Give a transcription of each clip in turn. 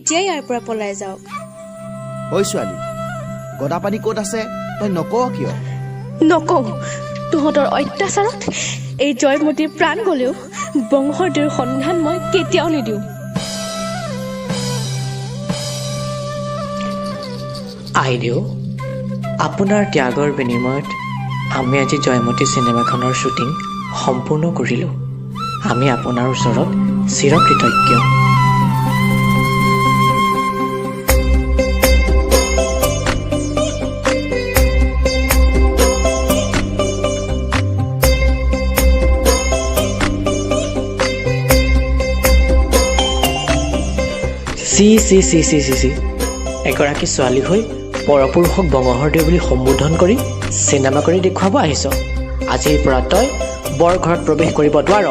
এতিয়াই ইয়াৰ পৰা পলাই যাওক। ঐ ছোৱালী, গদাপানী ক'ত আছে তই নকৱ কিয়? নকওঁ, তহঁতৰ অত্যাচাৰত এই জয়মতীৰ প্ৰাণ গ'লেও বংশৰ সন্ধান মই কেতিয়াও নিদিওঁ। আইদেউ, আপোনাৰ ত্যাগৰ বিনিময়ত আমি আজি জয়মতী চিনেমাখনৰ শ্বুটিং সম্পূৰ্ণ কৰিলোঁ। আমি আপোনাৰ ওচৰত চিৰকৃতজ্ঞ। চি এগৰাকী ছোৱালী হৈ পৰপুৰুষক বঙহৰ বুলি সম্বোধন কৰি চিনেমা কৰি দেখুৱাব আহিছ। আজিৰ পৰা তই বৰ ঘৰত প্ৰৱেশ কৰিব নোৱাৰ।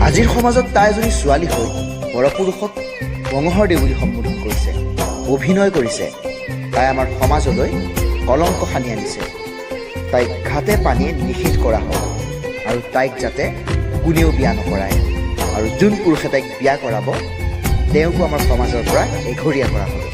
আজিৰ সমাজত তাই এজনী ছোৱালী হৈ পৰপুৰুষক বঙহৰ বুলি সম্বোধন কৰিছে, অভিনয় কৰিছে। তাই আমাৰ সমাজলৈ কলংক সানি আনিছে। তাইক ঘাটে পানীয়ে নিষেধ কৰা হওক আৰু তাইক যাতে কোনেও বিয়া নকৰায়, আৰু যোন পুৰুষে তাইক বিয়া কৰাব তেওঁকো আমাৰ সমাজৰ পৰা এঘৰীয়া কৰা হ'ব।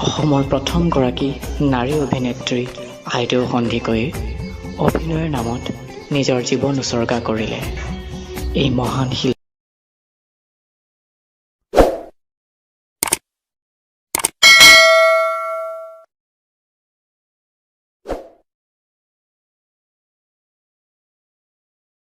অসমৰ প্ৰথমগৰাকী নাৰী অভিনেত্ৰী আইদেউ সন্দিকৈয়ে অভিনয়ৰ নামত নিজৰ জীৱন উচৰ্গা কৰিলে। এই মহান শিল্পী